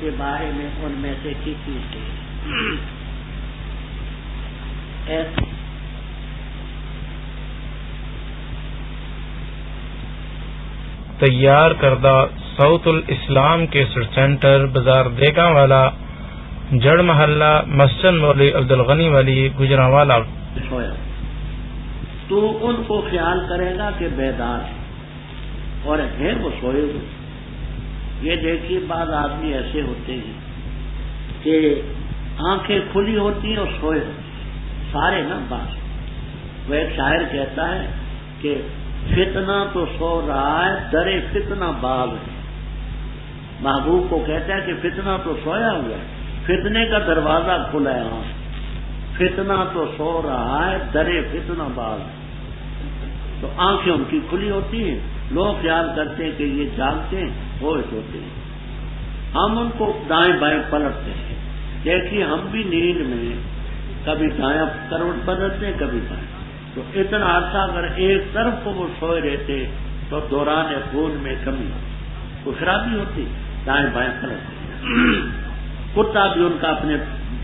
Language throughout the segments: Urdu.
کے بارے میں ان میں سے کسی سے تیار کردہ سعود الاسلام کیسٹ سینٹر، بازار دیگاں والا، جڑ محلہ، مسجد مولوی عبدالغنی والی، گجرانوالہ۔ سویا تو ان کو خیال کرے گا کہ بیدار ہے اور ہے وہ سوئے ہوئے۔ یہ دیکھیے بعض آدمی ایسے ہوتے ہیں کہ آنکھیں کھلی ہوتی ہیں اور سوئے ہوتے ہیں، سارے نا بعض۔ وہ ایک شاعر کہتا ہے کہ فتنہ تو سو رہا ہے، درے فتنہ باز ہے۔ محبوب کو کہتا ہے کہ فتنہ تو سویا ہوا ہے، فتنے کا دروازہ کھلا ہے۔ ہاں، فتنہ تو سو رہا ہے، درے فتنہ باز ہے۔ تو آنکھیں ان کی کھلی ہوتی ہیں، لوگ خیال کرتے ہیں کہ یہ جاگتے ہیں، وہ سوتے ہیں۔ ہم ان کو دائیں بائیں پلٹتے ہیں۔ دیکھیے ہم بھی نیند میں کبھی دائیں کروٹ بدلتے ہیں، کبھی بائیں۔ تو اتنا عرصہ اگر ایک طرف کو وہ سوئے رہتے تو دوران خون میں کمی تو خرابی ہوتی، دائیں بائیں پلٹتے ہیں۔ کتا بھی ان کا اپنے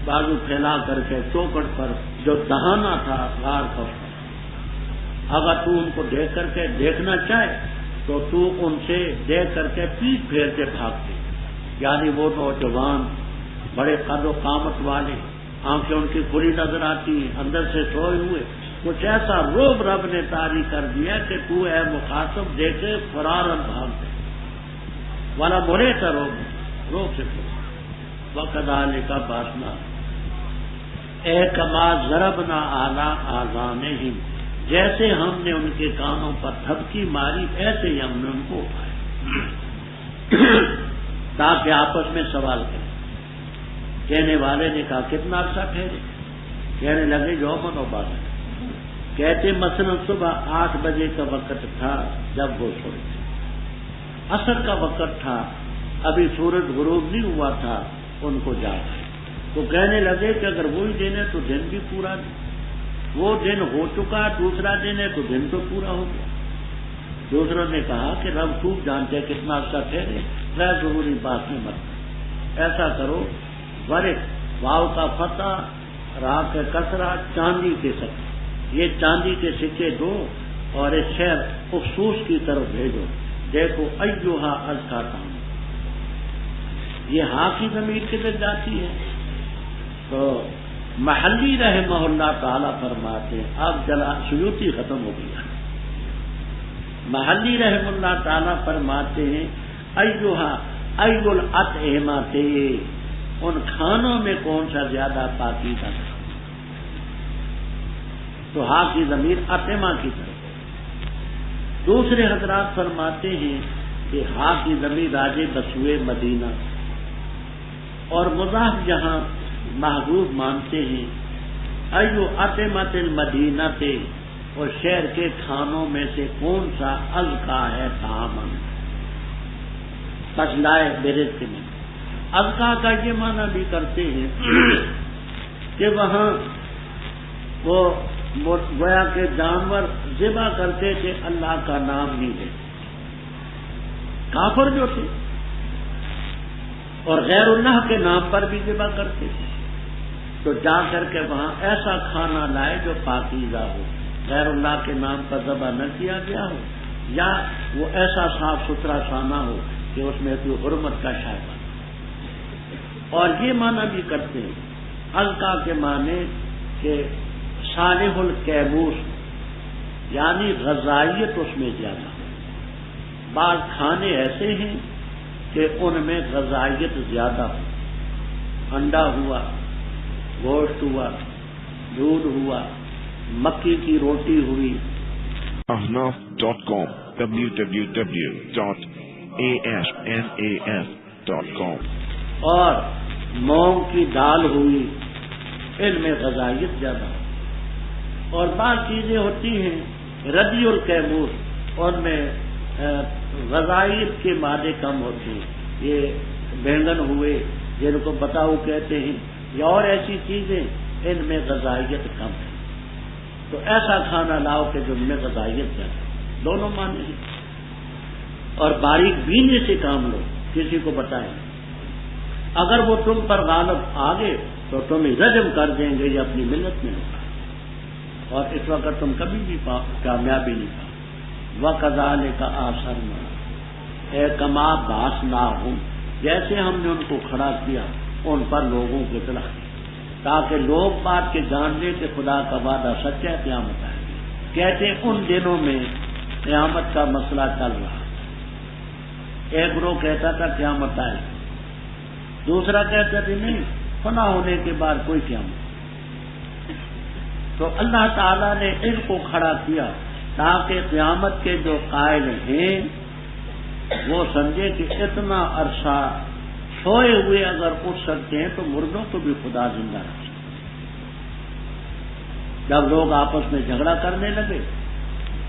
بازو پھیلا کر کے چوکٹ پر جو دہانا تھا غار کا، اگر تو ان کو دیکھ کر کے دیکھنا چاہے تو تو ان سے دیکھ کر کے پیٹ پھیر کے بھاگتے، یعنی وہ نوجوان بڑے قد و قامت والے، آنکھیں ان کی کھلی نظر آتی، اندر سے سوئے ہوئے، کچھ ایسا روب رب نے طاری کر دیا کہ تو اے مخاطب دیکھے فرارن بھاگتے والا برے کا روب سے وَكَذَلِكَ بَعَثْنَا اے کما ضربنا اعلیٰ آذانہم، جیسے ہم نے ان کے کانوں پر تھپکی ماری ایسے ہی ہم نے ان کو اٹھایا تاکہ آپس میں سوال کریں۔ کہنے والے نے کہا کتنا عرصہ ٹھہرے؟ کہنے لگے یومن و بادن۔ کہتے مثلا صبح 8 بجے کا وقت تھا جب وہ سوئے تھے، عصر کا وقت تھا، ابھی سورج غروب نہیں ہوا تھا، ان کو جاگا۔ تو کہنے لگے کہ اگر وہی دن ہے تو دن بھی پورا نہیں، وہ دن ہو چکا، دوسرا دن ہے تو دن تو پورا ہو گیا۔ دوسروں نے کہا کہ رب خوب جانتے کتنا عرصہ ٹھہرے، غیر ضروری بات میں مت، ایسا کرو ورق واو کا فتح را کے کسرہ چاندی کے سکے، یہ چاندی کے سکے دو اور اس شہر افسوس کی طرف بھیجو، دیکھو ایوہا ازکا تام۔ یہ ہاں کی ضمیر کدھر جاتی ہے؟ تو محلی رحمہ اللہ تعالیٰ فرماتے ہیں، اب سیوطی ختم ہو گیا، محلی رحمہ اللہ تعالیٰ فرماتے ہیں ایوہا ایو الاطعمۃ، ان کھانوں میں کون سا زیادہ پاکیزہ تھا؟ تو ہاں کی ضمیر اطعمہ کی طرف۔ دوسرے حضرات فرماتے ہیں کہ ہاں کی ضمیر راجے بسوئے مدینہ، اور مضاف جہاں محبوب مانتے ہیں ایو اطعمۃ المدینہ تھے، اور شہر کے کھانوں میں سے کون سا ازکا ہے طعامن، پس لائے برزق میں۔ ازکا کا یہ معنی بھی کرتے ہیں کہ وہاں وہ گویا کہ جانور ذبح کرتے تھے، اللہ کا نام نہیں لیتے، کافر جو تھے، اور غیر اللہ کے نام پر بھی ذبح کرتے تھے۔ تو جا کر کے وہاں ایسا کھانا لائے جو پاکیزہ ہو، غیر اللہ کے نام پر ذبح نہ کیا گیا ہو، یا وہ ایسا صاف ستھرا کھانا ہو کہ اس میں کوئی حرمت کا شائبہ۔ اور یہ معنی بھی کرتے ہیں ازکا کے معنی کہ صالح الکیموس، یعنی غذائیت اس میں زیادہ۔ بعض کھانے ایسے ہیں کہ ان میں غذائیت زیادہ ہو، انڈا ہوا، گوشت ہوا، دودھ ہوا، مکی کی روٹی ہوئی۔ ahnaf.com www.ahnaf.com اور مونگ کی دال ہوئی، ان میں غذائیت زیادہ ہو۔ اور بعض چیزیں ہوتی ہیں ردی الکیموس، ان میں غذائیت کے مادے کم ہوتے ہیں، یہ بینگن ہوئے جن کو بتاؤ کہتے ہیں، یا اور ایسی چیزیں ان میں غذائیت کم ہے۔ تو ایسا کھانا لاؤ کہ جن میں غذائیت زیادہ، دونوں معنی ہیں۔ اور باریک بینی سے کام لو، کسی کو بتائیں اگر وہ تم پر غالب آ گئے تو تمہیں رجم کر دیں گے، یہ اپنی ملت میں ہوگا، اور اس وقت تم کبھی بھی کامیابی نہیں پاؤ۔ وَكَذَلِكَ آثَرْنَا كَمَا بَعَثْنَاهُمْ، جیسے ہم نے ان کو کھڑا کیا ان پر لوگوں کو اطلاع کی، تاکہ لوگ بات کے جان لیں کہ خدا کا وعدہ سچا ہے، قیامت آئے گی۔ کہتے ان دنوں میں قیامت کا مسئلہ چل رہا، ایک گروہ کہتا تھا قیامت آئے گی، دوسرا کہتا تھا نہیں، فنا ہونے کے بعد کوئی قیامت۔ تو اللہ تعالیٰ نے ان کو کھڑا کیا تاکہ قیامت کے جو قائل ہیں وہ سمجھے کہ اتنا عرصہ سوئے ہوئے اگر اٹھ سکتے ہیں تو مردوں کو بھی خدا زندہ رکھ سکتے۔ جب لوگ آپس میں جھگڑا کرنے لگے،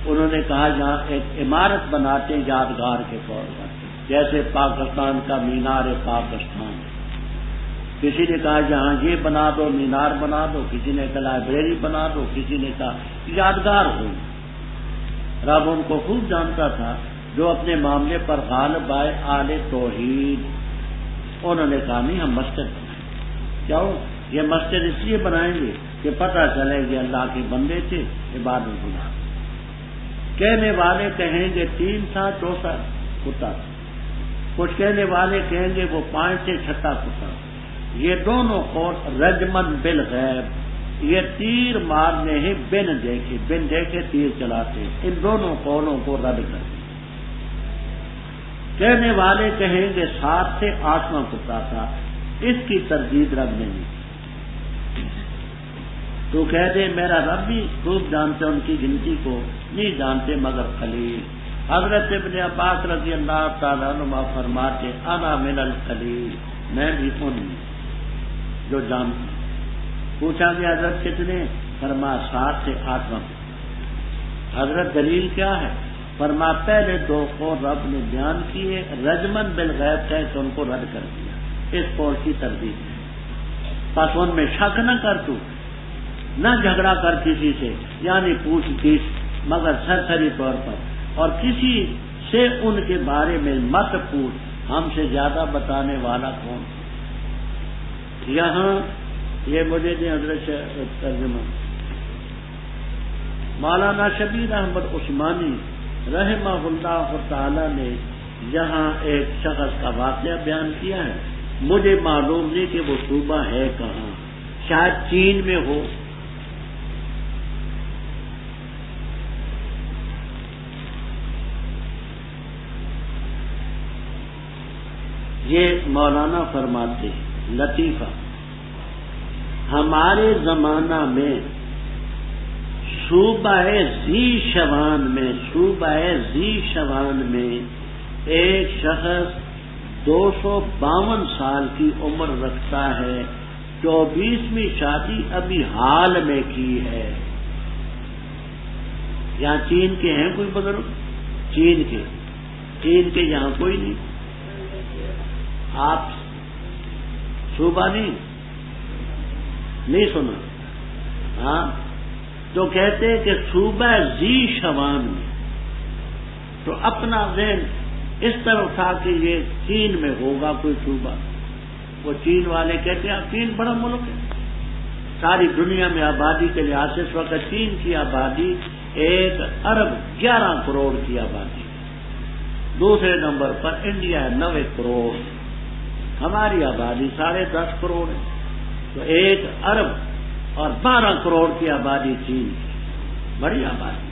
انہوں نے کہا یہاں ایک عمارت بناتے ہیں یادگار کے طور پر، جیسے پاکستان کا مینار پاکستان، کسی نے کہا یہاں یہ بنا دو، مینار بنا دو، کسی نے کہا لائبریری بنا دو، کسی نے کہا یادگار ہو۔ رب ان کو خوب جانتا تھا جو اپنے معاملے پر غالب آئے آل توحید، انہوں نے کہا نہیں ہم مسجد بنائیں۔ کیوں؟ یہ مسجد اس لیے بنائیں گے کہ پتہ چلے کہ اللہ کے بندے تھے، عبادت گزار۔ کہنے والے کہیں گے 3 تھا، چوتھا کتا تھا، کچھ کہنے والے کہیں گے وہ 5 سے 6 کتا۔ یہ دونوں قول رجمن بالغیب، یہ تیر مارنے ہیں بن دیکھے تیر چلاتے، ان دونوں قولوں کو رد کر دیں۔ کہنے والے کہیں گے 7 سے 8واں کتا تھا، اس کی تردید رب نے نہیں۔ تو کہہ دے میرا رب بھی خوب جانتے ان کی گنتی کو، نہیں جانتے مگر قلیل۔ حضرت ابن عباس رضی اللہ تعالیٰ عنہ فرماتے انا من القلیل، میں بھی ان جو جانتے۔ پوچھا گیا حضرت کتنے؟ فرمایا 7 سے 8واں۔ حضرت دلیل کیا ہے؟ فرمایا پہلے 2 قول رب نے بیان کیے، رجمن بالغیب کہہ کہ ان کو رد کر دیا، اس قول کی تردید ہے۔ پس ان میں شک نہ کر، تو نہ جھگڑا کر کسی سے، یعنی پوچھ گچھ مگر سرسری طور پر، اور کسی سے ان کے بارے میں مت پوچھ، ہم سے زیادہ بتانے والا کون؟ یہاں یہ مجھے دیں حضرت ترجمہ، مولانا شبیر احمد عثمانی رحمہ اللہ تعالی نے یہاں ایک شخص کا واقعہ بیان کیا ہے، مجھے معلوم نہیں کہ وہ صوبہ ہے کہاں، شاید چین میں ہو۔ یہ مولانا فرماتے لطیفہ، ہمارے زمانہ میں صوبہ ذی شوان میں ایک شخص 252 سال کی عمر رکھتا ہے، 24ویں شادی ابھی حال میں کی ہے۔ یہاں چین کے ہیں کوئی بزرگ؟ چین کے یہاں کوئی نہیں؟ آپ صوبہ نہیں سنا؟ ہاں، تو کہتے ہیں کہ صوبہ ذی شوان میں، تو اپنا ذہن اس طرح تھا کہ یہ چین میں ہوگا کوئی صوبہ۔ وہ چین والے کہتے ہیں چین بڑا ملک ہے، ساری دنیا میں آبادی کے لحاظ سے اس وقت چین کی آبادی 1 ارب 11 کروڑ کی آبادی، دوسرے نمبر پر انڈیا ہے 90 کروڑ، ہماری آبادی 10.5 کروڑ ہے، تو 1 ارب اور 12 کروڑ کی آبادی چین کی، بڑی آبادی۔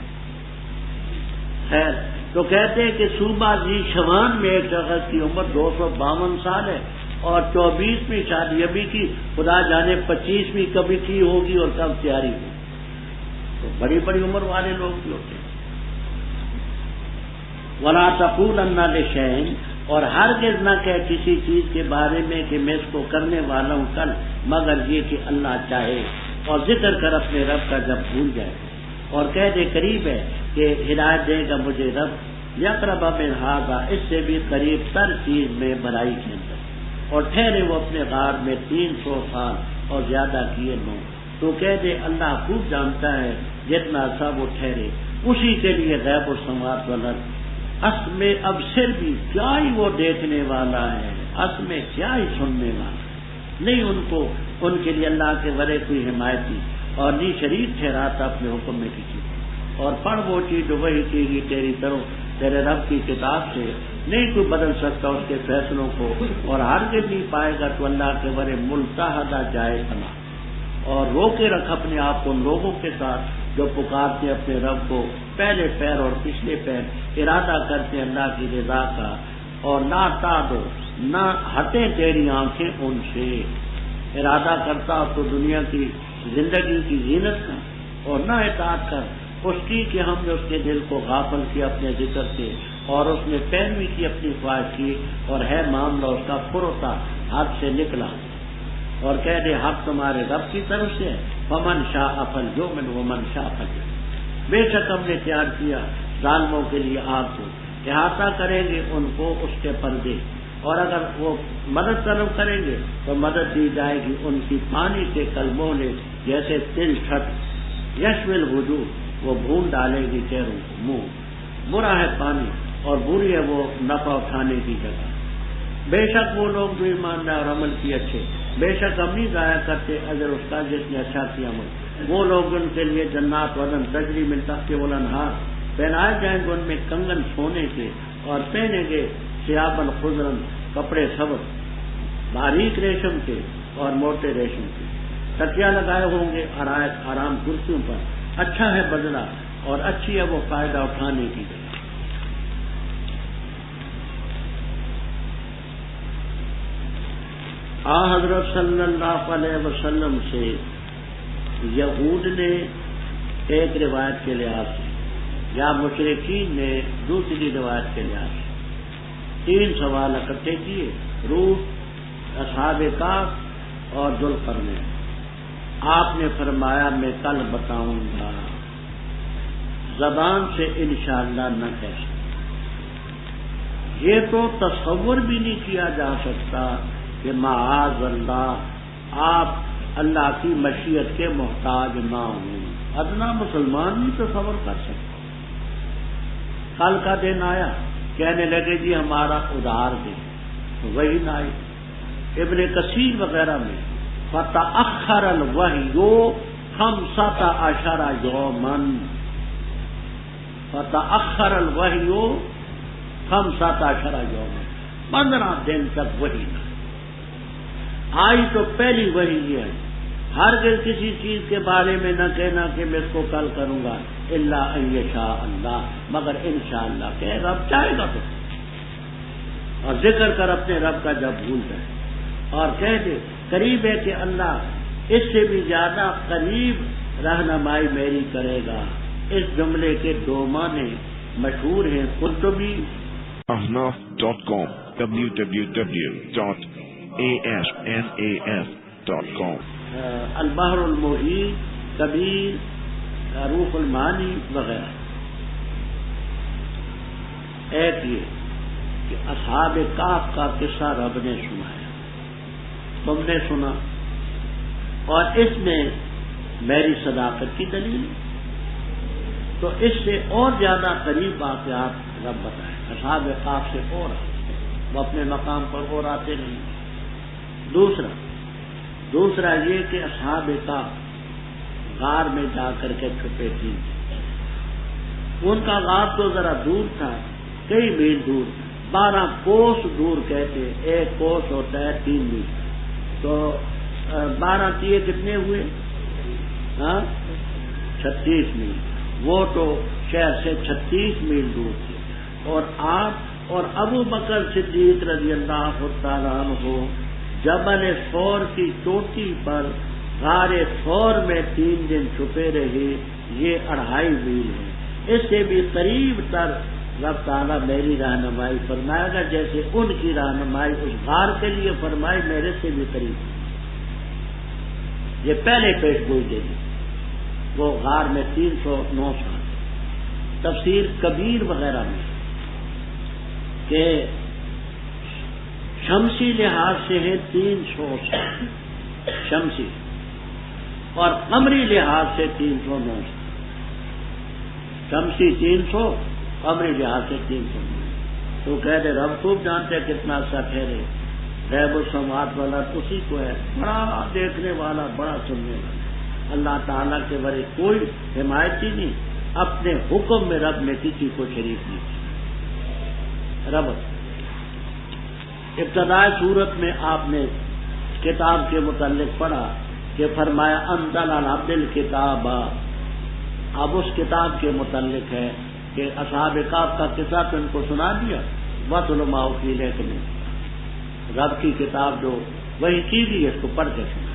خیر، تو کہتے ہیں کہ صوبہ ذی شوان میں ایک شخص کی عمر 252 سال ہے اور 24ویں شادی ابھی کی، خدا جانے 25ویں کبھی کی ہوگی اور کب تیاری ہوگی، تو بڑی بڑی عمر والے لوگ بھی ہوتے ہیں۔ وَلَا تَقُولَنَّ لِشَيْءٍ، اور ہرگز نہ کہ کسی چیز کے بارے میں کہ میں اس کو کرنے والا ہوں کل، مگر یہ کہ اللہ چاہے، اور ذکر کر اپنے رب کا جب بھول جائے، اور کہہ دے قریب ہے کہ ہدایت دے گا مجھے رب، یقرب من ھذا، اس سے بھی قریب تر چیز میں بھلائی کے اندر، اور ٹھہرے وہ اپنے غار میں 300 سال اور زیادہ کیے 9، تو کہہ دے اللہ خوب جانتا ہے جتنا سا وہ ٹھہرے، اسی کے لیے غیب السماوات والارض، اس میں اب صرف بھی کیا ہی وہ دیکھنے والا ہے، اصل میں کیا ہی سننے والا نہیں، ان کو ان کے لیے اللہ کے ورے کوئی حمایتی اور نہیں شریک ٹھہراتا اپنے حکم میں کسی کو، اور پڑھ وہ چیز جو وہی کی گی تیری طرف تیرے رب کی کتاب سے، نہیں کوئی بدل سکتا اس کے فیصلوں کو، اور ہرگز نہیں پائے گا تو اللہ کے ورے ملتحدہ جائے بنا، اور رو کے رکھ اپنے آپ کو ان لوگوں کے ساتھ جو پکارتے اپنے رب کو پہلے پیر اور پچھلے پیر، ارادہ کرتے اللہ کی رضا کا، اور نہ دو نہ ہٹیں تیری آنکھیں ان سے، ارادہ کرتا تو دنیا کی زندگی کی زینت کا، اور نہ اطاعت کر اس کی کہ ہم نے اس کے دل کو غافل کیا اپنے ذکر سے، اور اس نے پیروی کی اپنی خواہش کی، اور ہے معاملہ اس کا پروتا حد سے نکلا، اور کہہ دے حق تمہارے رب کی طرف سے، فمن شاء فلیؤمن ومن شاء فلیکفر، بے شک ہم نے تیار کیا ظالموں کے لیے آگ کو، احاطہ کریں گے ان کو اس کے پردے، اور اگر وہ مدد طلب کریں گے تو مدد دی جائے گی ان کی پانی کے کلموں نے جیسے تل چھٹ، یشوی الوجوہ، وہ بھون ڈالے گی چہروں کو، منہ برا ہے پانی اور بری ہے وہ نفع اٹھانے کی جگہ، بے شک وہ لوگ جو ایمان لائے اور عمل کی اچھے، بے شک ہم نہیں ضائع کرتے اجر اس کا جس نے اچھا کیا عمل، وہ لوگ ان کے لیے جنات وطن تجری من تحتہا الانہار، پہنائے جائیں گے ان میں کنگن سونے کے، اور پہنیں گے ثیابا خضرا، کپڑے سبز باریک ریشم کے اور موٹے ریشم کے، تکیا لگائے ہوں گے آرام کرسیوں پر، اچھا ہے بدلہ اور اچھی ہے وہ فائدہ اٹھانے کی جگہ۔ حضرت صلی اللہ علیہ وسلم سے یہود نے ایک روایت کے لحاظ سے یا مشرکین نے دوسری روایت کے لحاظ سے 3 سوال اکٹھے کیے، روح، اصحاب کہف اور ذوالقرنین۔ آپ نے فرمایا میں کل بتاؤں گا، زبان سے انشاءاللہ نہ کہہ سکتا، یہ تو تصور بھی نہیں کیا جا سکتا کہ معاذ اللہ آپ اللہ کی مشیت کے محتاج نہ ہوں، ادنا مسلمان بھی تصور کر سکتا۔ کل کا دن آیا، کہنے لگے جی ہمارا ادھار دے، وہی نہ آئی۔ ابن کثیر وغیرہ میں فتأخر الوحی 15 یوما، فتأخر الوحی 15 یوما، 15 دن تک وحی نہ آئی۔ تو پہلی وحی یہ ہے ہرگز کسی چیز کے بارے میں نہ کہنا کہ میں اس کو کل کروں گا، الا ان یشاء اللہ، مگر انشاءاللہ کہ رب چاہے گا تو، اور ذکر کر اپنے رب کا جب بھول جائے، اور کہہ دے قریب ہے کہ اللہ اس سے بھی زیادہ قریب رہنمائی میری کرے گا۔ اس جملے کے 2 معنی مشہور ہیں، قرطبی ahnaf.com www.ahnaf.com البحر المحیط، کبیر، روح المعانی وغیرہ۔ ایک یہ کہ اصحاب کہف کا قصہ رب نے سنایا، تم نے سنا، اور اس میں میری صداقت کی دلیل، تو اس سے اور زیادہ قریب واقعات رب بتائے، اصحاب کہف سے اور وہ اپنے مقام پر اور آتے نہیں۔ دوسرا یہ کہ اصحاب کہف غار میں جا کر کے چھپے تھے، ان کا غار تو ذرا دور تھا، کئی میل دور، 12 کوس دور کہتے، 1 کوس ہوتا ہے 3 میل، تو 12 تیے کتنے ہوئے؟ 36 میل، وہ تو شہر سے 36 میل دور تھے، اور آپ اور ابو بکر صدیق رضی اللہ تعالیٰ عنہ جبل ثور کی چوٹی پر غار ثور میں 3 دن چھپے رہے، یہ 2.5 میل ہے۔ اس سے بھی قریب تر رب تعالیٰ میری رہنمائی فرمائے گا، جیسے ان کی رہنمائی اس غار کے لیے فرمائی، میرے سے بھی قریب۔ یہ پہلے پیش گوئی دے دی، وہ غار میں 309 سال۔ تفسیر کبیر وغیرہ میں کہ شمسی لحاظ سے ہے 300 سال شمسی، اور قمری لحاظ سے 309 سال، شمسی 300، قمری لحاظ سے 309۔ تو کہہ دے رب خوب جانتے کتنا عرصہ ٹھہرے، غیب و سماعت والا اسی کو ہے، بڑا دیکھنے والا، بڑا سننے والا۔ اللہ تعالیٰ کے بارے کوئی حمایتی نہیں، اپنے حکم میں رب نے کسی کو شریک نہیں کیا۔ رب ابتدائی صورت میں آپ نے کتاب کے متعلق پڑھا کہ فرمایا انزل علی عبد الکتاب، اب اس کتاب کے متعلق ہے کہ اصحاب کہف کا قصہ تو ان کو سنا دیا، وَاتْلُ مَا أُوحِیَ إِلَیْکَ مِنَ، رب کی کتاب جو وہی چیز ہی اس کو پڑھ کے سنا۔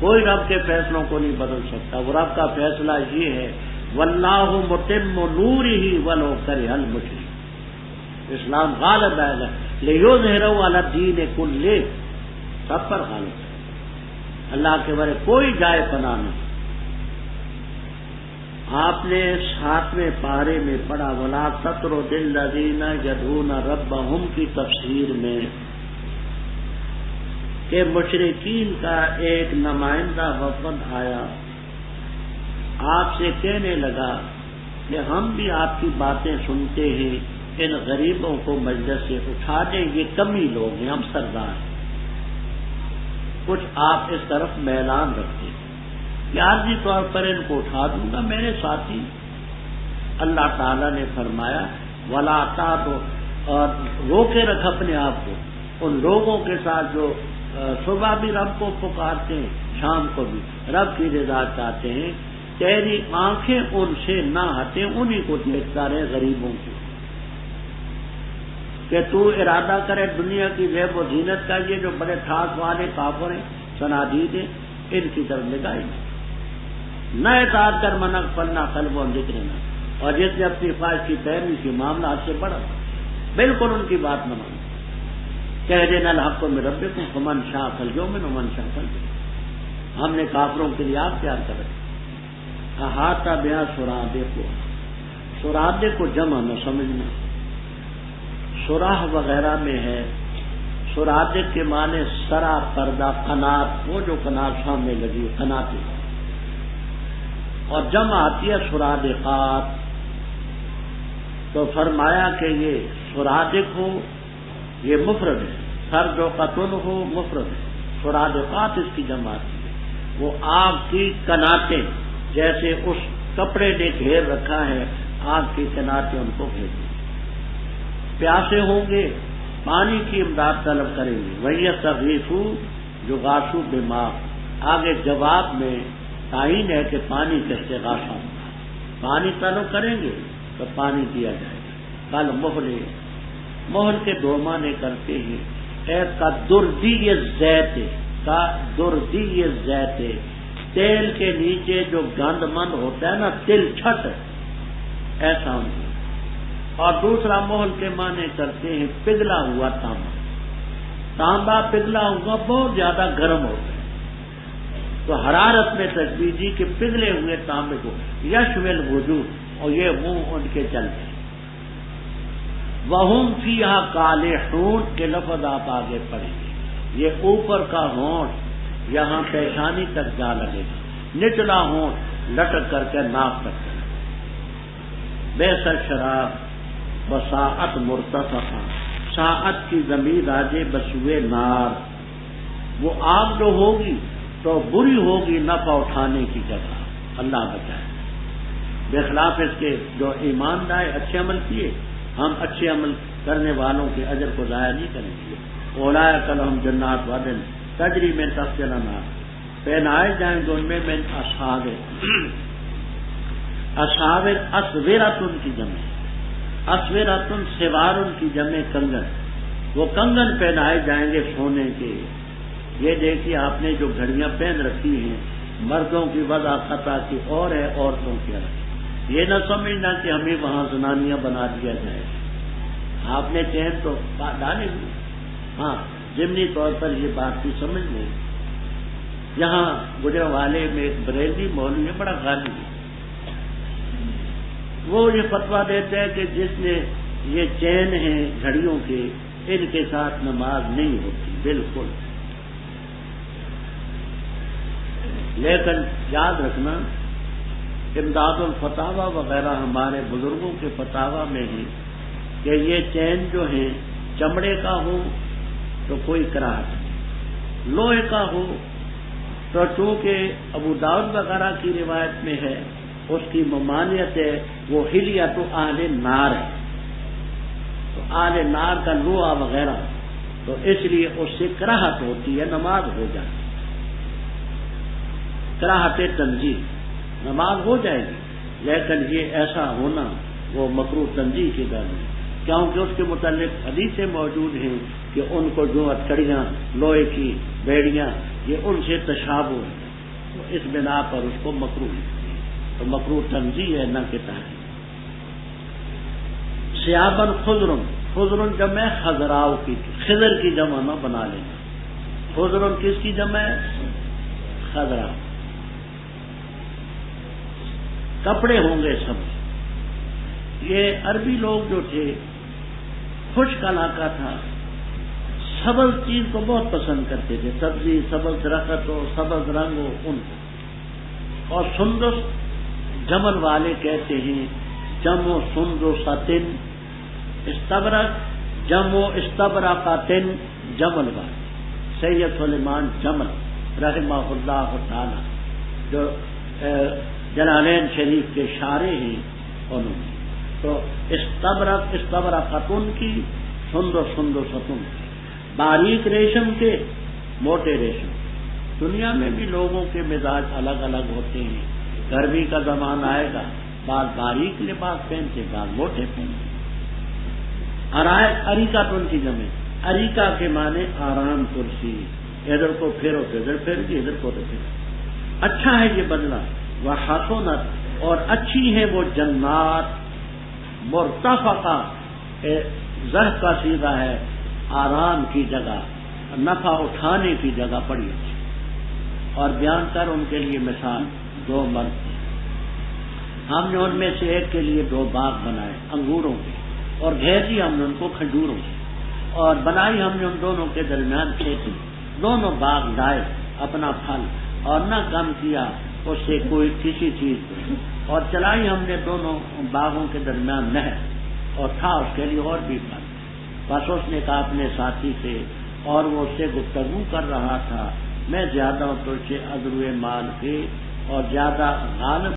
کوئی رب کے فیصلوں کو نہیں بدل سکتا، وہ رب کا فیصلہ یہ ہے وَاللَّهُ مُتِمُّ نُورِهِ وَلَوْ كَرِهَ الْمُجْرِمُونَ، اسلام غالب آئے گا لِیُظْہِرَهُ عَلَى الدِّینِ کُلِّهِ، سب پر غالب ہے، اللہ کے بارے کوئی جائے پناہ نہیں۔ آپ نے 7ویں پارے میں پڑھا وَلَا تَطْرُدِ الَّذِينَ يَدْعُونَ رَبَّهُمْ کی تفسیر میں کہ مشرکین کا ایک نمائندہ وفد آیا، آپ سے کہنے لگا کہ ہم بھی آپ کی باتیں سنتے ہیں، ان غریبوں کو مجلس سے اٹھا دیں، یہ کمی لوگ ہیں، ہم سردار ہیں، کچھ آپ اس طرف میلان رکھتے ہیں، عارضی طور پر ان کو اٹھا دوں گا میرے ساتھی۔ اللہ تعالیٰ نے فرمایا وَلَا تَعْتُ، اور روکے رکھ اپنے آپ کو ان لوگوں کے ساتھ جو صبح بھی رب کو پکارتے ہیں، شام کو بھی رب کی رضا چاہتے ہیں، تیری آنکھیں ان سے نہ ہٹیں، انہی کو دیکھتا رہے غریبوں کو، کہ تو ارادہ کرے دنیا کی زیب و زینت کا، یہ جو بڑے ٹھاک والے کافر ہیں، صنادید ہیں، ان کی طرف نگاہ نہ اطاعت کر منع پلنا قلب و ذکر نہ، اور جس نے اپنی خواہش کی پیروی کی معاملات سے بڑا، بالکل ان کی بات نہ مانو۔ کہہ دینا الحق من ربکم فمن شاء فلیؤمن ومن شاء فلیکفر، ہم نے کافروں کے لیے آپ تیار کر رکھے۔ احاطہ بہا سرادقها، سرادق کو جمع نہ سمجھنا، سراح وغیرہ میں ہے، سرادق کے معنی سرا پردہ قنات، وہ جو قنات سامنے لگی قناتیں، اور جمع آتی ہے سرادقات، تو فرمایا کہ یہ سرادق ہو یہ مفرد ہے، سرد و قطن ہو مفرد ہے، سرادقات اس کی جمع آتی ہے، وہ آگ کی قناتیں، جیسے اس کپڑے نے گھیر رکھا ہے، آگ کی قناتیں ان کو گھیر دیں، پیاسے ہوں گے پانی کی امداد طلب کریں گے، وَيَسْتَغِيثُوا يُغَاثُوا بِمَاءٍ، آگے جواب میں تعین ہے کہ پانی کا استغاثہ ہوگا، پانی طلب کریں گے تو پانی دیا جائے گا۔ کل مہر کے دو معنی کرتے ہیں، ایک کا دردی زیت، کا دردی زیت، تیل کے نیچے جو گند مند ہوتا ہے نا، تل چھٹ، ایسا ہوتا ہے، اور دوسرا مہر کے معنی کرتے ہیں پگھلا ہوا تانبا، تانبا پگھلا ہوا بہت زیادہ گرم ہوتا ہے، تو حرارت میں تشبیہ دی کہ پگھلے ہوئے تانبے کو یشمل وجود، اور یہ منہ ان کے چلتے ہیں، وَهُمْ فِيهَا كَالِحُونَ کے لفظ آپ آگے پڑھیں گے، یہ اوپر کا ہونٹ یہاں پیشانی تک جا لگے گا، نچلا ہونٹ لٹک کر کے ناک تک چلے گا۔ بئس الشراب وساعت مرتفقہ، ساعت کی ضمیر راجے بسوئے نار، وہ آگ جو ہوگی تو بری ہوگی نفع اٹھانے کی جگہ، اللہ بچائے۔ بخلاف اس کے جو ایمان لائے اچھے عمل کیے، ہم اچھے عمل کرنے والوں کے اجر کو ضائع نہیں کریں گے۔ اولئک لہم جنات عدن تجری من تحتہا الانہار، پہنائے جائیں گے ان میں من اصحاب اسورۃ کی جمع، اسورۃ سوار کی جمع کنگن، وہ کنگن پہنائے جائیں گے سونے کے۔ یہ دیکھیے آپ نے جو گھڑیاں پہن رکھی ہیں، مردوں کی وضع خطا کی اور ہے، عورتوں کی الگ، یہ نہ سمجھنا کہ ہمیں وہاں زنانیاں بنا دیا جائے، آپ نے چین تو ڈالے ہوئے، ہاں ضمنی طور پر یہ بات بھی سمجھ لیں۔ یہاں گجرانوالے میں ایک بریلوی مولوی ہے، بڑا غالب ہے، وہ یہ فتویٰ دیتے ہیں کہ جس نے یہ چین ہیں گھڑیوں کے، ان کے ساتھ نماز نہیں ہوتی بالکل، لیکن یاد رکھنا امداد الفتاوی وغیرہ ہمارے بزرگوں کے فتاوی میں ہے کہ یہ چین جو ہیں چمڑے کا ہو تو کوئی کراہت، لوہے کا ہو تو چونکہ ابو داؤد وغیرہ کی روایت میں ہے اس کی ممانعت ہے، وہ حلیۃ اہل نار ہے، تو اہل نار کا لوہا وغیرہ، تو اس لیے اس سے کراہت ہوتی ہے، نماز ہو جائے، کراہت تنزیہ، نماز ہو جائے گی، لیکن یہ ایسا ہونا وہ مکروہ تنزیہ کی در ہے، کیونکہ اس کے متعلق حدیثیں موجود ہیں کہ ان کو جو ہتھکڑیاں لوہے کی بیڑیاں یہ ان سے تشابہ ہے، تو اس بنا پر اس کو مکروہ، تو مکروہ تنزیہ ہے نہ کہ تحریم۔ ثیاباً خضرن، خضرن جمع خضراء کی، خضر کی جمع نہ بنا لینا، خضرن کس کی جمع ہے؟ خضراء، کپڑے ہوں گے سب۔ یہ عربی لوگ جو تھے خشک علاقہ تھا، سبز چیز کو بہت پسند کرتے تھے، سبزی، سبز درخت ہو، سبز رنگ ہو ان کو، اور سندس جمل والے کہتے ہیں جمع سندساتن، استبرق جمع استبرقاتن، جمل والے، سید سلیمان جمل رحمہ اللہ تعالی جو جلالین شریف کے شارح ہیں انہوں نے، تو استبرق استبرقاتن کی، سندساتن، باریک ریشم کے، موٹے ریشم۔ دنیا میں بھی لوگوں کے مزاج الگ الگ ہوتے ہیں، گرمی کا زمانہ آئے گا، بعض باریک لباس پہنتے، بعض موٹے پہنتے۔ اریکہ تو ان کی جمع، اریکہ کے معنی آرام کرسی، ادھر کو پھیرو تو ادھر پھیر گی، ادھر کو تو پھیر۔ اچھا ہے یہ بدلہ، وہ حسنت، اور اچھی ہے وہ جنات، مرتفقہ، زر کا سیدھا ہے آرام کی جگہ، نفع اٹھانے کی جگہ پڑی اچھی۔ اور بیان کر ان کے لیے مثال، دو مرد، ہم نے ان میں سے ایک کے لیے 2 باغ بنائے انگوروں کے، اور گھیر دی ہم نے ان کو کھجوروں سے، اور بنائی ہم نے ان دونوں کے درمیان کھیتی، دونوں باغ لائے اپنا پھل، اور نہ کم کیا اس سے کوئی کسی چیز کو، اور چلائی ہم نے دونوں باغوں کے درمیان نہر، اور تھا اس کے لیے اور بھی پھل۔ بس اس نے کہا اپنے ساتھی سے، اور وہ اس سے گفتگو کر رہا تھا، میں زیادہ ہوں تجھ سے عذر مال کے، اور زیادہ غالب